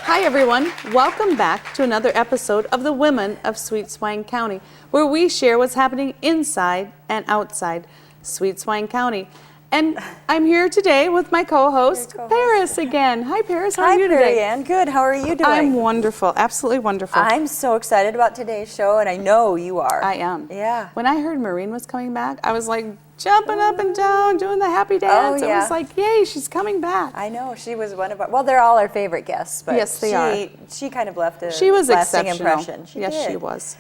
Hi everyone, welcome back to another episode of the Women of Sweet Swine County, where we share what's happening inside and outside Sweet Swine County. And I'm here today with my co-host, Paris again. Hi Paris, how are you today? Hi Prairie, good. How are you doing? I'm wonderful, absolutely wonderful. I'm so excited about today's show, and I know you are. I am. Yeah. When I heard Maureen was coming back, I was like jumping up and down, doing the happy dance. Oh, yeah. It was like, yay, she's coming back. I know, she was one of our, well, they're all our favorite guests, but yes, they are. She kind of left a she was lasting exceptional. impression. She yes, did. she was.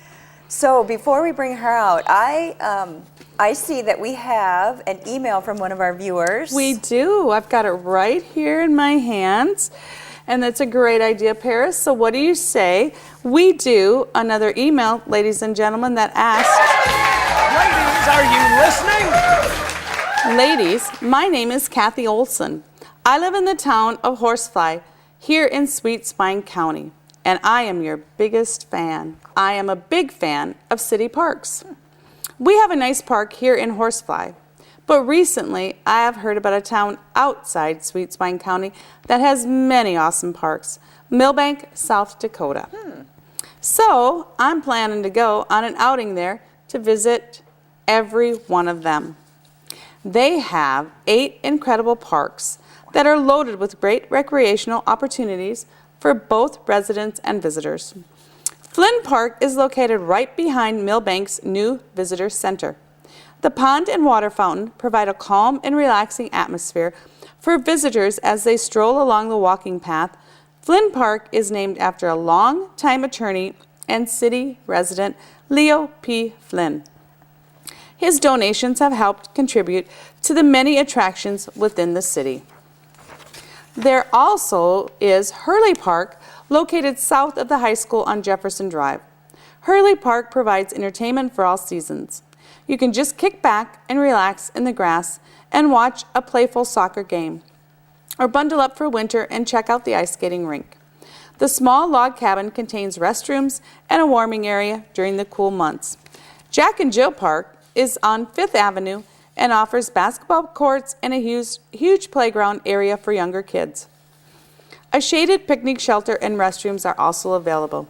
So before we bring her out, I see that we have an email from one of our viewers. We do. I've got it right here in my hands. And that's a great idea, Paris. So what do you say we do another email, ladies and gentlemen, that asks... Ladies, are you listening? Ladies, my name is Kathy Olson. I live in the town of Horsefly, here in Sweet Swine County. And I am your biggest fan. I am a big fan of city parks. We have a nice park here in Horsefly, but recently I have heard about a town outside Sweet Swine County that has many awesome parks, Millbank, South Dakota. So I'm planning to go on an outing there to visit every one of them. They have 8 incredible parks that are loaded with great recreational opportunities for both residents and visitors. Flynn Park is located right behind Millbank's new visitor center. The pond and water fountain provide a calm and relaxing atmosphere for visitors as they stroll along the walking path. Flynn Park is named after a long-time attorney and city resident, Leo P. Flynn. His donations have helped contribute to the many attractions within the city. There also is Hurley Park, located south of the high school on Jefferson Drive. Hurley Park provides entertainment for all seasons. You can just kick back and relax in the grass and watch a playful soccer game, or bundle up for winter and check out the ice skating rink. The small log cabin contains restrooms and a warming area during the cool months. Jack and Jill Park is on 5th Avenue and offers basketball courts and a huge playground area for younger kids. A shaded picnic shelter and restrooms are also available.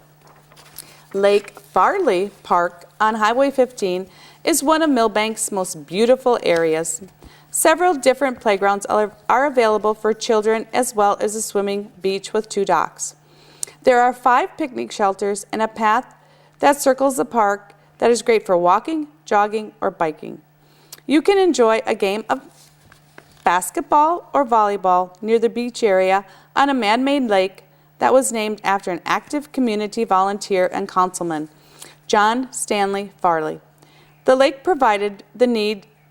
Lake Farley Park on Highway 15 is one of Millbank's most beautiful areas. Several different playgrounds are available for children, as well as a swimming beach with 2 docks. There are 5 picnic shelters and a path that circles the park that is great for walking, jogging, or biking. You can enjoy a game of basketball or volleyball near the beach area on a man-made lake that was named after an active community volunteer and councilman, John Stanley Farley. The lake provided the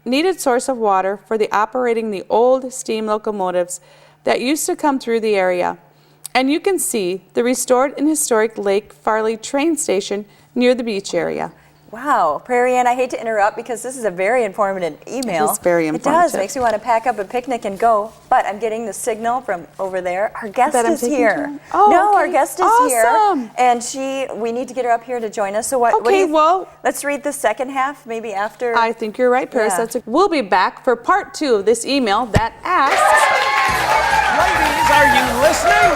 needed source of water for operating the old steam locomotives that used to come through the area. And you can see the restored and historic Lake Farley train station near the beach area. Wow, Prairie Ann, I hate to interrupt because this is a very informative email. It's very informative. It does, makes me want to pack up a picnic and go, but I'm getting the signal from over there. Our guest is here. Oh, no, okay. our guest is Awesome. here, and we need to get her up here to join us. So what do Okay, you, well, let's read the second half, maybe after. I think you're right, Paris. Yeah. We'll be back for part 2 of this email that asks... Ladies, are you listening?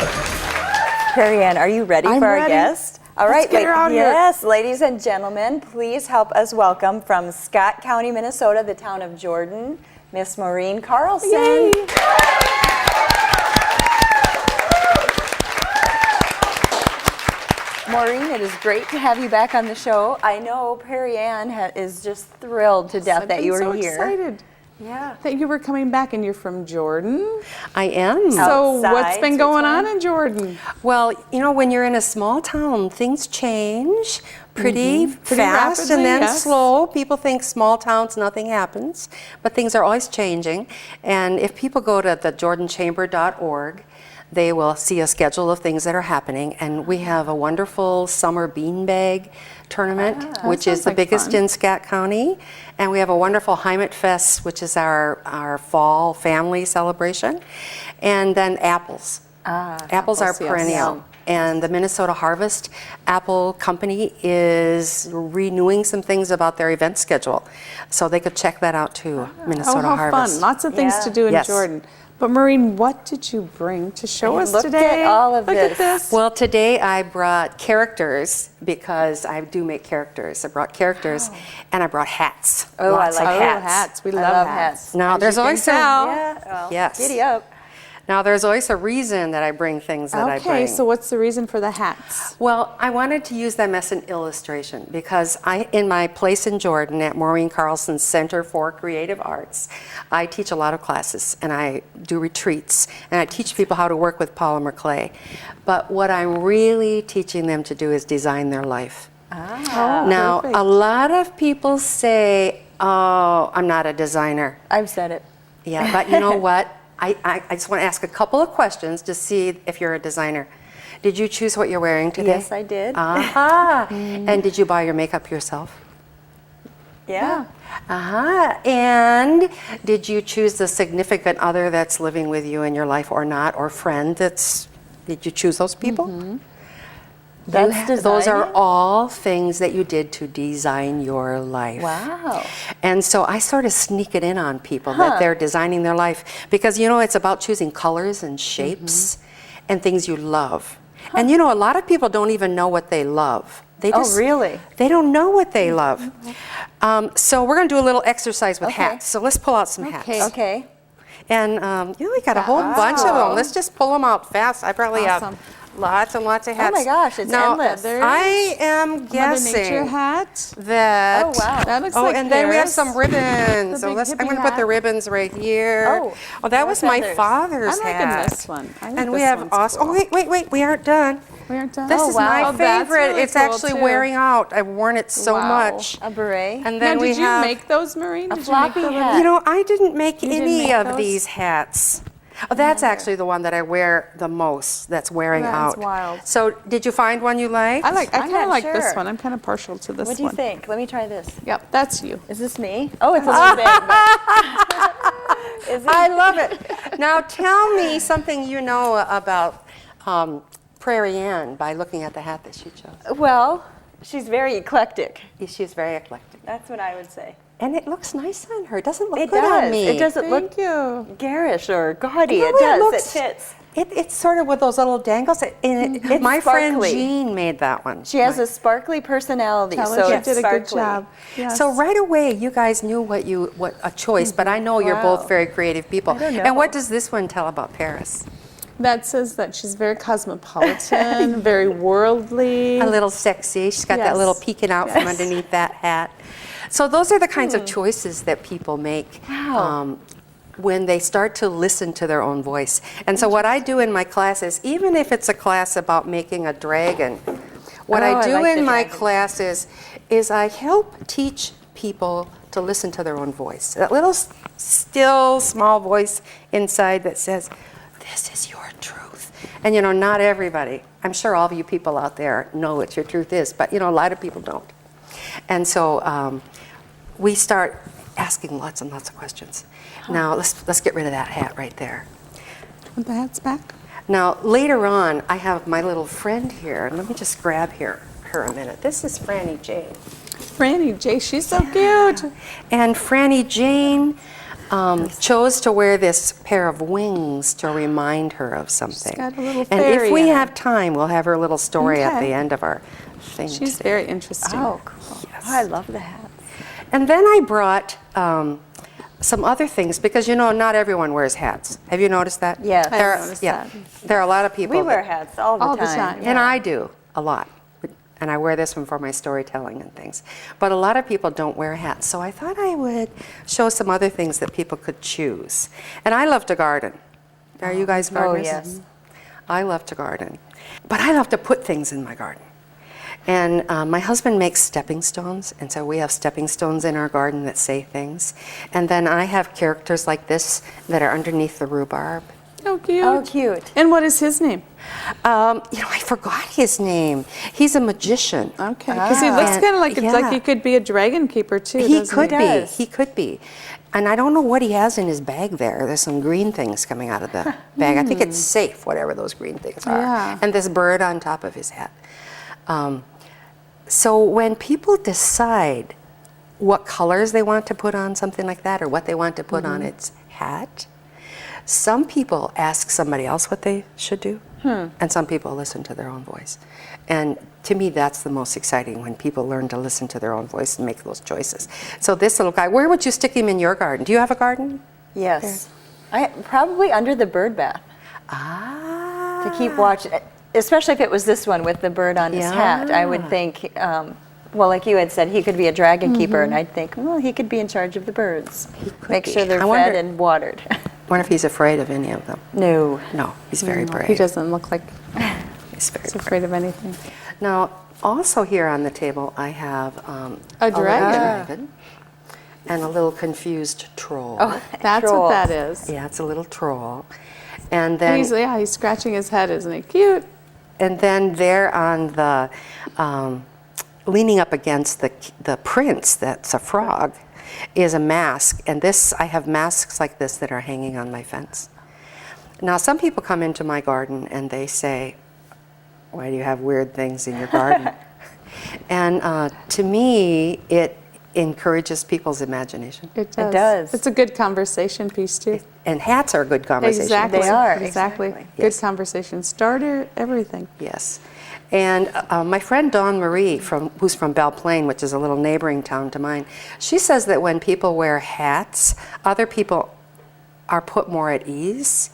Prairie Ann, are you ready for our guest? All right, get her out here. Yes, ladies and gentlemen, please help us welcome from Scott County, Minnesota, the town of Jordan, Miss Maureen Carlson. Yay. Maureen, it is great to have you back on the show. I know Prairie Ann is just thrilled to death that you were here. I'm so excited. Yeah. That you were coming back, and you're from Jordan. I am. So Outside, what's been Sweet going Swine? on in Jordan? Well, you know, when you're in a small town, things change pretty Pretty fast rapidly, and then yes. slow. People think small towns, nothing happens, but things are always changing. And if people go to the jordanchamber.org, they will see a schedule of things that are happening. And we have a wonderful summer beanbag tournament, which is sounds the like biggest fun. in Scott County. And we have a wonderful Heimat Fest, which is our fall family celebration. And then apples. Apples are apples, yes. perennial. And the Minnesota Harvest Apple Company is renewing some things about their event schedule. So they could check that out too, Minnesota how Harvest. fun. Lots of things Yeah. to do in Yes. Jordan. But Maureen, what did you bring to show us Look today? at all of Look this. at this. Well, today I brought characters because I do make characters. I brought characters and I brought hats. Oh, Lots I of like Oh, hats. hats. We I love hats. Now, As there's you can always tell. Yeah, well, Yes. giddy up. Now, there's always a reason that I bring things that I Okay, bring. so what's the reason for the hats? Well, I wanted to use them as an illustration because in my place in Jordan at Maureen Carlson Center for Creative Arts, I teach a lot of classes and I do retreats and I teach people how to work with polymer clay. But what I'm really teaching them to do is design their life. Oh, Now, perfect. a lot of people say, oh, I'm not a designer. I've said it. Yeah, but you know what? I just want to ask a couple of questions to see if you're a designer. Did you choose what you're wearing today? Yes, I did. Aha. And did you buy your makeup yourself? Yeah. Aha. And did you choose the significant other that's living with you in your life or not, or friend did you choose those people? That's Those are designing? all things that you did to design your life. Wow. And so I sort of sneak it in on people that they're designing their life because, you know, it's about choosing colors and shapes and things you love. And, you know, a lot of people don't even know what they love. They Oh, just, really? They don't know what they love. So we're going to do a little exercise with Okay. hats. So let's pull out some hats. Okay. And, you know, we got a whole bunch of them. Let's just pull them out fast. I probably Awesome. have lots and lots of hats. Oh my gosh, it's now, endless. I am Mother Nature guessing hat. that. Oh, wow. That looks Oh, like and then we have Paris. some ribbons. The So big I'm hippie going to put the hat. ribbons right here. Oh, that more was my feathers. father's I'm liking hat. this one. I think And we this have one's awesome. cool. Oh, wait, we aren't done. We aren't done. This Oh, is wow. my Oh, that's favorite. really it's cool, actually too. wearing out. I've worn it so Wow. much. A beret. And Now, then we did you have. make those, Maureen? A Did you make floppy the little- hat. You know, I didn't make You didn't any make of those? these hats. Oh, that's actually the one that I wear the most. That's wearing That out. is wild. So, did you find one you liked? I I'm kind of not like this sure. one. I'm kind of partial to this What do you one. think? Let me try this. Yep, that's you. Is this me? Oh, it's a little big. But... Is it? I love it. Now, tell me something you know about Prairie Ann by looking at the hat that she chose. Well, she's very eclectic. She's very eclectic. That's what I would say. And it looks nice on her. It doesn't look It good does. on me. It doesn't look Thank you. garish or gaudy. No, It does. looks- It fits. It's sort of with those little dangles. It's My friend sparkly. Jean made that one. She has a sparkly personality, Tell her so she it's did a good sparkly. job. Yes. So right away, you guys knew what a choice, but I know you're Wow. both very creative people. I don't know. And what does this one tell about Paris? That says that she's very cosmopolitan, very worldly. A little sexy. She's got that Yes. little peeking out from Yes. underneath that hat. So those are the kinds of choices that people make Wow. when they start to listen to their own voice. And so what I do in my classes, even if it's a class about making a dragon, what Oh, I I do like the in my dragon. classes is I help teach people to listen to their own voice. That little still small voice inside that says, this is your truth. And you know, not everybody, I'm sure all of you people out there know what your truth is, but you know, a lot of people don't. And so we start asking lots and lots of questions. Now let's get rid of that hat right there. Want the hats back? Now later on, I have my little friend here. Let me just grab her a minute. This is Frannie Jane. Frannie Jane, she's so cute. And Frannie Jane chose to wear this pair of wings to remind her of something. got a little and fairy if we in her. have time, we'll have her little story at Okay. the end of our thing She's today. very interesting. Oh, cool. Oh, I love the hat. And then I brought some other things because you know not everyone wears hats. Have you noticed that? Yes. I There, noticed yeah, that. there are a lot of people. We wear that- hats all the All the time. time. And I do a lot. And I wear this one for my storytelling and things. But a lot of people don't wear hats. So I thought I would show some other things that people could choose. And I love to garden. Are you guys gardeners? yes. I love to garden. But I love to put things in my garden. And my husband makes stepping stones, and so we have stepping stones in our garden that say things. And then I have characters like this that are underneath the rhubarb. Oh, cute. Oh, cute. And what is his name? You know, I forgot his name. He's a magician. Okay, because he looks And- kind of like yeah. like he could be a dragon keeper too. He doesn't could He be. does. He could be. And I don't know what he has in his bag there. There's some green things coming out of the bag. I think it's safe, whatever those green things are. Yeah. And this bird on top of his hat. So when people decide what colors they want to put on something like that or what they want to put on its hat, Some people ask somebody else what they should do, and some people listen to their own voice. And to me, that's the most exciting, when people learn to listen to their own voice and make those choices. So this little guy, where would you stick him in your garden? Do you have a garden? Yes. Probably under the bird bath. Ah. To keep watching, especially if it was this one with the bird on his hat. I would think, well, like you had said, he could be a dragon keeper, and I'd think, well, he could be in charge of the birds. Make sure they're fed and watered. I wonder if he's afraid of any of them. No. No, he's very brave. He doesn't look like He's very he's afraid of anything. Now, also here on the table, I have A dragon. dragon and a little confused troll. Oh, That's troll. what that is. Yeah, it's a little troll. And And then, he's scratching his head, isn't he? Cute. and then there on the, leaning up against the prince, that's a frog, is a mask. And this, I have masks like this that are hanging on my fence. Now, some people come into my garden and they say, why do you have weird things in your garden? And to me, it encourages people's imagination. It does. It does. It's a good conversation piece, too. And hats are good conversation. Exactly. They are, Exactly. exactly. Good Yes. conversation starter, everything. Yes. And my friend Dawn Marie, who's from Belle Plaine, which is a little neighboring town to mine, she says that when people wear hats, other people are put more at ease,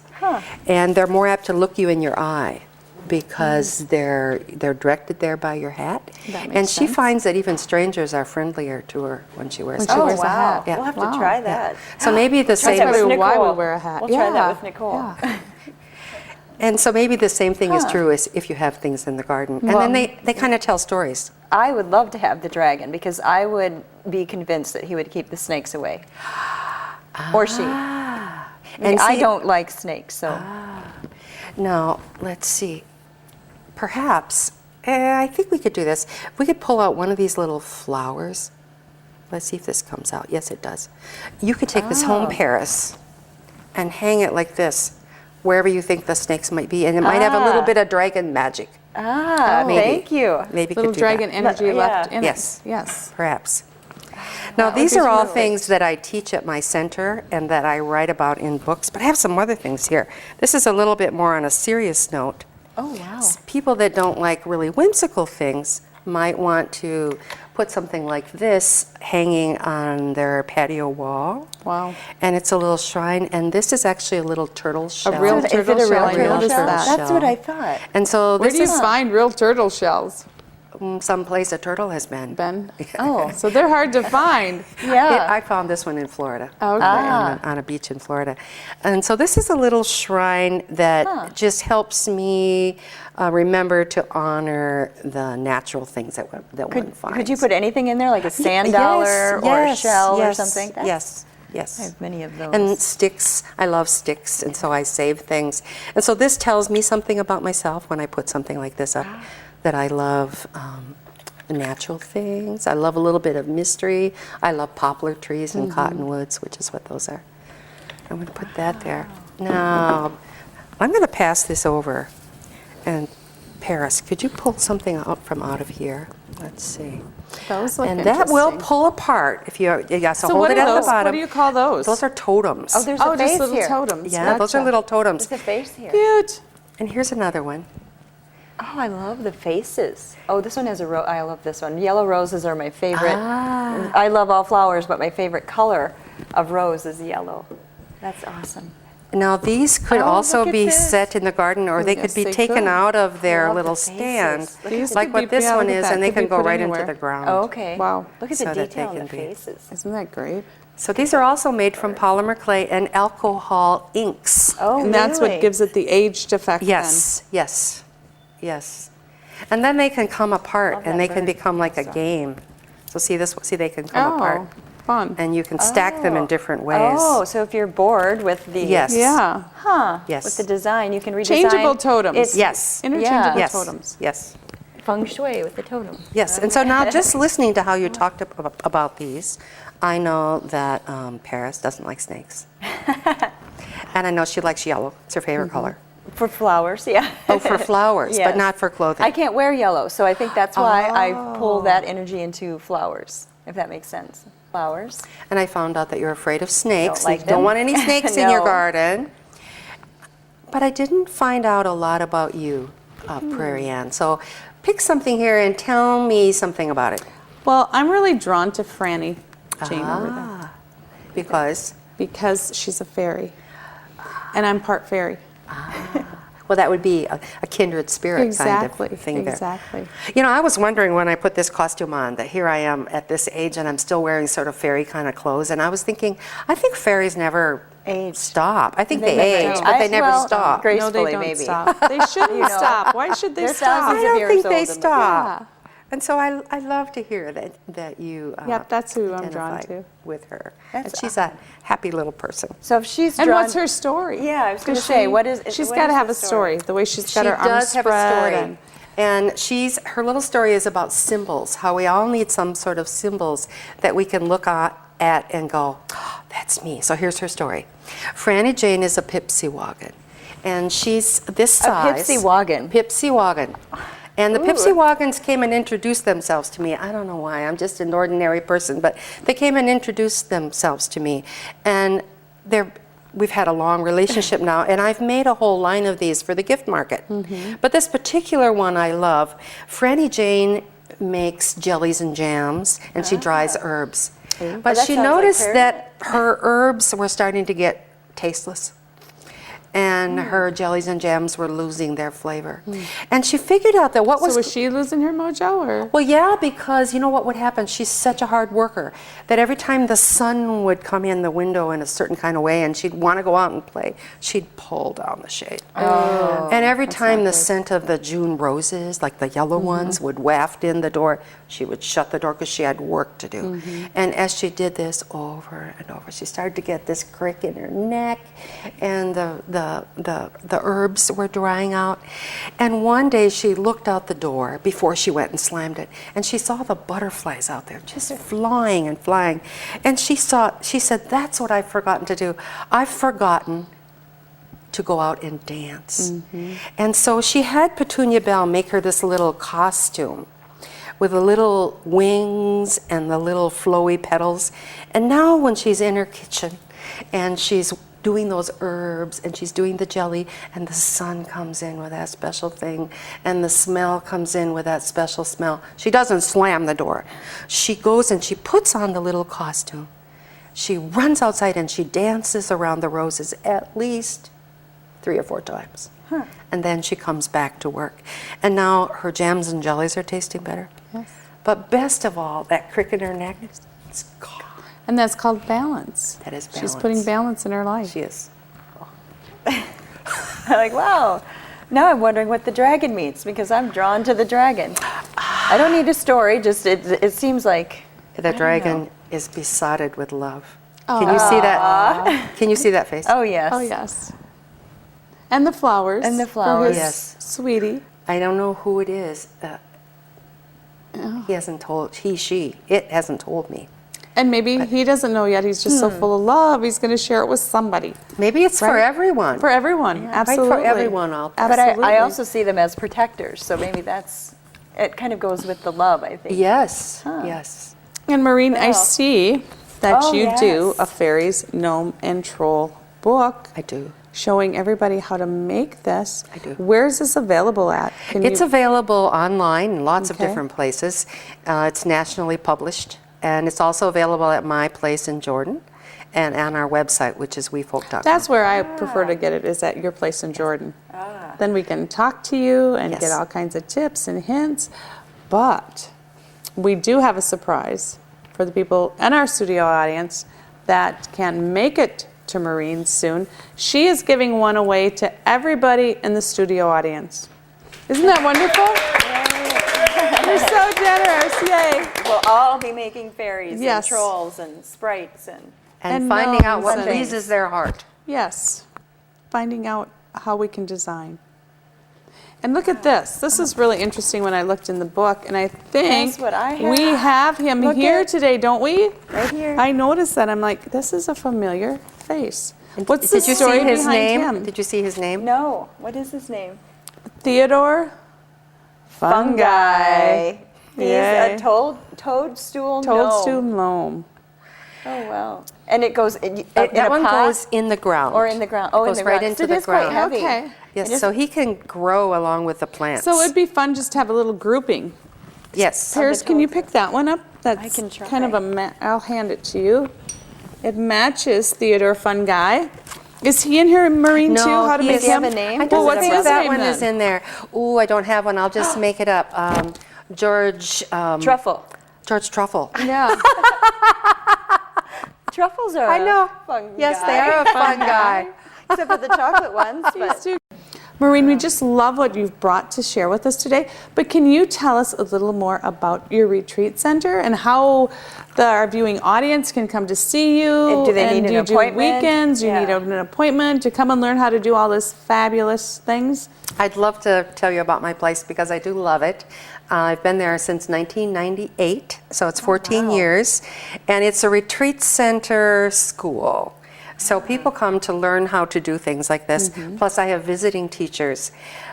and they're more apt to look you in your eye because they're directed there by your hat. That makes And she sense. finds that even strangers are friendlier to her when she wears When a she hat. wears a hat. Yeah. We'll have Wow. to try that. So maybe the Try same that with Probably why we Nicole. wear a hat. We'll try that Yeah. with Nicole. Yeah. And so maybe the same thing is true as if you have things in the garden. And then they kind of tell stories. I would love to have the dragon because I would be convinced that he would keep the snakes away. Or she. And I see- don't like snakes, so. Now, let's see. Perhaps, I think we could do this. We could pull out one of these little flowers. Let's see if this comes out. Yes, it does. You could take this home, Paris, and hang it like this, wherever you think the snakes might be. And it might have a little bit of dragon magic. Maybe. Thank you. Maybe Little could do dragon that. energy Yeah. left in Yes. it. Yes. Perhaps. Now, would these be are all terrific. things that I teach at my center and that I write about in books, but I have some other things here. This is a little bit more on a serious note. Oh, wow. People that don't like really whimsical things might want to put something like this hanging on their patio wall. Wow. And it's a little shrine, and this is actually a little turtle shell. real Is it turtle a real shell? I turtle noticed shell? that. That's what I thought. And so Where this do you is find real turtle shells, someplace a turtle has been. Ben? Oh, So they're hard to find. yeah. I found this one in Florida. Okay. On a beach in Florida. And so this is a little shrine that just helps me remember to honor the natural things that one finds. Could you put anything in there, like a sand dollar or a shell or something? That's- Yes, yes. I have many of those. And sticks, I love sticks, and so I save things. And so this tells me something about myself when I put something like this up, that I love natural things. I love a little bit of mystery. I love poplar trees and cottonwoods, which is what those are. I'm going to put that there. Now, I'm going to pass this over. And Paris, could you pull something out from out of here? Let's see. Those look And that will interesting. pull apart if you, yeah, so So hold what it are at those? the bottom. What do you call those? Those are totems. Oh, there's Oh, a just face little here. totems. Yeah, those are Gotcha. little totems. There's a face here. Cute. And here's another one. Oh, I love the faces. Oh, this one has a rose. I love this one. Yellow roses are my favorite. I love all flowers, but my favorite color of rose is yellow. That's awesome. Now, these could Oh, also look at be this. set in the garden, or they Yes, could be they taken could. out of their love the little faces. stand, Look These like could what be- this yeah, one look at is, that. and they Could be can go put right anywhere. into the ground. Oh, okay. Wow. Look at So the that they detail in can the be- faces. Isn't that great? So these are also made from polymer clay and alcohol inks. Oh, And that's really? what gives it the aged effect. Yes, yes, yes. And then they can come apart, Love and that they can bird. become like a game. So see this? See, they can Then. come Oh, apart, fun. and you can stack them in different ways. Oh, so if you're bored with the Yes. Yeah. Yes. with the design, you can redesign. Changeable totems. It's Yes. Interchangeable Yes. totems. Yes. feng shui with the totem. Yes, and so now just listening to how you talked about these, I know that Paris doesn't like snakes. And I know she likes yellow. It's her favorite color. For flowers, yeah. Oh, for flowers, but Yes. not for clothing. I can't wear yellow, so I think that's why I pull that energy into flowers, if that makes sense. Flowers. And I found out that you're afraid of snakes. Don't like You don't them. want any snakes in your No. garden. but I didn't find out a lot about you, Prairie Ann. So pick something here and tell me something about it. Well, I'm really drawn to Frannie Jane over there. Because? Because she's a fairy. And I'm part fairy. Well, that would be a kindred spirit kind of thing there. Exactly. You know, I was wondering when I put this costume on that here I am at this age and I'm still wearing sort of fairy kind of clothes. And I was thinking, I think fairies never stop. I think they age, but they never stop. No, they don't stop. They shouldn't stop. Why should they stop? I don't think they stop. And so I love to hear that you yep, that's who I'm drawn identified to. with her. And she's a happy little person. So if she's And drawn, what's her story? Yeah, I was going to say, what is? She's what got to is have the a story. The way she's got her arms does have a spread. story. And her little story is about symbols, how we all need some sort of symbols that we can look at and go, oh, that's me. So here's her story. Frannie Jane is a Pipsy-Wagon. And she's this size. A Pipsy-Wagon. Pipsy-Wagon. And the Pipsy-Wagons came and introduced themselves to me. I don't know why, I'm just an ordinary person, but they came and introduced themselves to me. And we've had a long relationship now, and I've made a whole line of these for the gift market. But this particular one I love. Frannie Jane makes jellies and jams, and she dries herbs. But she noticed that her herbs were starting to get tasteless. And her jellies and jams were losing their flavor. And she figured out that So was she losing her mojo? Or? Well, yeah, because you know what would happen? She's such a hard worker that every time the sun would come in the window in a certain kind of way and she'd want to go out and play, she'd pull down the shade. And every time the scent of the June roses, like the yellow ones, would waft in the door, she would shut the door because she had work to do. And as she did this over and over, she started to get this crick in her neck, and the herbs were drying out. And one day she looked out the door before she went and slammed it, and she saw the butterflies out there just flying and flying. And she said, that's what I've forgotten to do. I've forgotten to go out and dance. And so she had Petunia Belle make her this little costume with the little wings and the little flowy petals. And now when she's in her kitchen and she's doing those herbs and she's doing the jelly, and the sun comes in with that special thing, and the smell comes in with that special smell, she doesn't slam the door. She goes and she puts on the little costume. She runs outside and she dances around the roses at least 3 or 4 times. And then she comes back to work. And now her jams and jellies are tasting better. But best of all, that crick in her neck, it's gone. And that's called balance. That is balance. She's putting balance in her life. She is. I'm like, wow. Now I'm wondering what the dragon means, because I'm drawn to the dragon. I don't need a story, just it seems like The dragon is besotted with love. Can you see that? Can you see that face? Oh, yes. Oh, yes. And the flowers. And the flowers. For his Yes. sweetie. I don't know who it is. He hasn't told, it hasn't told me. And maybe he doesn't know yet. He's just so full of love. He's going to share it with somebody. Maybe it's for everyone. For everyone. Absolutely. Right, for everyone out there. But I Absolutely. also see them as protectors, so maybe it kind of goes with the love, I think. Yes, yes. And Maureen, I else? see that Oh, you do yes. a fairies, gnome, and troll book. I do. Showing everybody how to make this. I do. Where's this available at? It's available online in lots of Okay. different places. It's nationally published, and it's also available at my place in Jordan and on our website, which is wefolk.com. That's where I prefer to get it, is at your place in Jordan. Then we can talk to you and Yes. get all kinds of tips and hints. But we do have a surprise for the people in our studio audience that can make it to Maureen soon. She is giving one away to everybody in the studio audience. Isn't that wonderful? You're so generous. Yay. We'll all be making fairies Yes. and trolls and sprites and and and finding out what gnomes and- pleases their heart. Yes. Finding out how we can design. And look at this. This is really interesting when I looked in the book, and I think That's what I have. we have him Look here at- today, don't we? right here. I noticed that. I'm like, this is a familiar face. What's the Did you story see his behind name? him? Did you see his name? No, what is his name? Theodore Fungi. He's Yay. a toadstool gnome. Toadstool gnome. Oh, wow. And it goes in That a one pot? goes in the ground. Or in the ground. Oh, It in goes the right ground. into It the is quite ground. heavy. Okay. Yes, so he can grow along with the plants. So it'd be fun just to have a little grouping. Yes. Paris, can you pick that one up? That's can try. kind of I'll hand it to you. It matches Theodore Fun Guy. Is he in here, Maureen, No, too? How to he make is- Does he have him? a name? I Well, don't what's think his that name one then? is in there. Ooh, I don't have one. I'll just make it up. George. Truffle. George Truffle. Yeah. Truffles are I know. a fun Yes, guy. they are a fun guy. Except for the chocolate ones. But Maureen, we just love what you've brought to share with us today. But can you tell us a little more about your retreat center and how our viewing audience can come to see you? And do they need an you appointment? do weekends? Do you need Yeah. an appointment to come and learn how to do all this fabulous things? I'd love to tell you about my place because I do love it. I've been there since 1998, so it's 14 years. And it's a retreat center school. So people come to learn how to do things like this. Plus I have visiting teachers.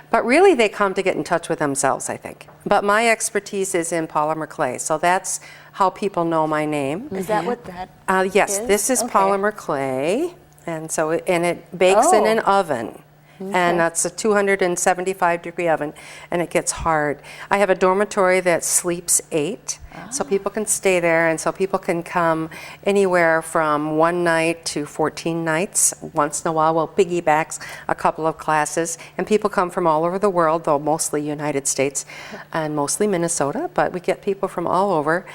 But really they come to get in touch with themselves, I think. But my expertise is in polymer clay. So that's how people know my name. is that what that Yes, is? this is Okay. polymer clay. And so it bakes in Oh. an oven. And that's a 275-degree oven, and it gets hard. I have a dormitory that sleeps 8, so people can stay there, and so people can come anywhere from 1 night to 14 nights. Once in a while, we'll piggyback a couple of classes, and people come from all over the world, though mostly United States and mostly Minnesota, but we get people from all over.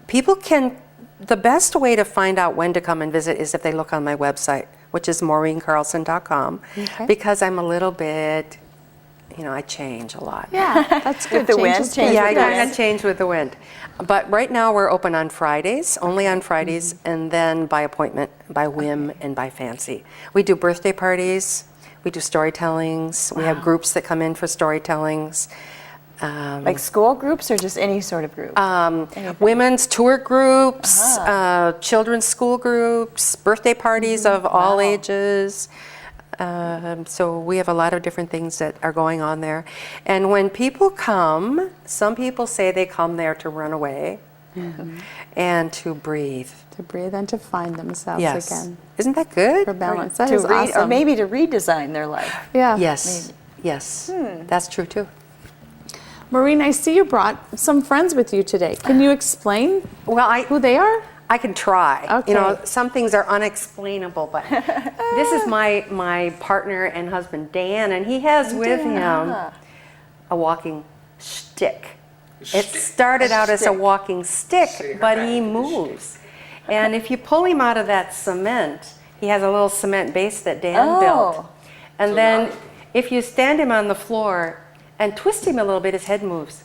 People can, the best way to find out when to come and visit is if they look on my website, which is maureencarlson.com, because I'm a little bit, I change a lot. Yeah, that's good. the Change wind, is change good. Yeah, I with the kind wind. of change with the wind. But right now we're open on Fridays, only on Fridays, and then by appointment, by whim, and by fancy. We do birthday parties, we do storytellings, we have groups that come in for storytellings. Like school groups or just any sort of group? Women's tour groups, children's school groups, birthday parties of all ages. So we have a lot of different things that are going on there. And when people come, some people say they come there to run away and to breathe. To breathe and to find themselves Yes. again. Isn't that good? For balance. That to is awesome. Or maybe to redesign their life. Yeah. Yes. Yes. That's true too. Maureen, I see you brought some friends with you today. Can you explain Well, who they are? I can try. Okay. Some things are unexplainable, but this is my partner and husband, Dan, and he has with him a walking stick. It started out as a walking stick, but he moves. And if you pull him out of that cement, he has a little cement base that Dan built. And then if you stand him on the floor and twist him a little bit, his head moves.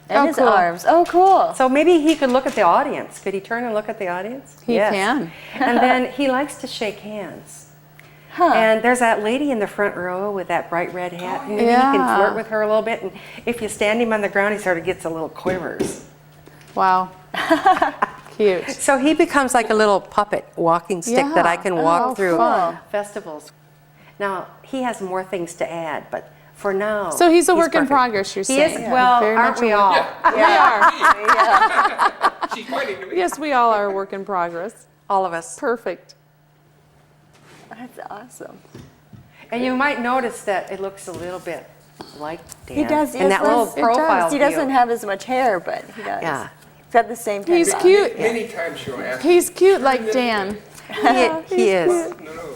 And his cool. arms. Oh, cool. So maybe he could look at the audience. Could he turn and look at the audience? He can. And then he likes to shake hands. And there's that lady in the front row with that bright red hat. Maybe he can Yeah. flirt with her a little bit. And if you stand him on the ground, he sort of gets a little quivers. Wow. Cute. So he becomes like a little puppet walking stick that I can walk Oh, through fun. festivals. Now, he has more things to add, but for now. So he's a work in perfect. progress, you're He saying. is, well, Very aren't much we a work- all? We are. She's pointing to me. Yes, we all are a work in progress. All of us. Perfect. That's awesome. And you might notice that it looks a little bit like Dan. He does. And that little does. profile He view. doesn't have as much hair, but he does. Yeah. He's got the same kind He's of cute. Many times she'll ask. He's cute like Dan. He is. No.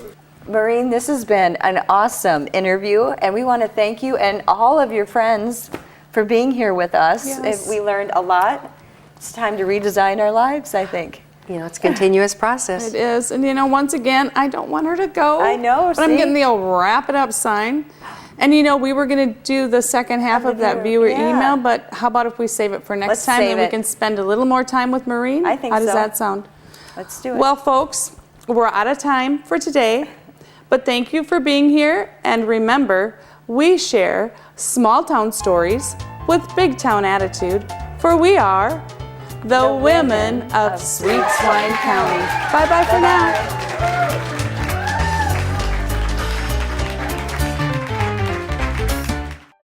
Maureen, this has been an awesome interview, and we want to thank you and all of your friends for being here with us. Yes. We learned a lot. It's time to redesign our lives, I think. It's a continuous process. It is. And once again, I don't want her to go. I know, But I'm see? getting the old wrap it up sign. And we were going to do the second half of that viewer yeah. email, but how about if we save it for next Let's time save and we it. can spend a little more time with Maureen? I think How does so. that sound? Let's do it. Well, folks, we're out of time for today, but thank you for being here. And remember, we share small town stories with big town attitude, for we are the women of Sweet Swine County. Bye-bye for now.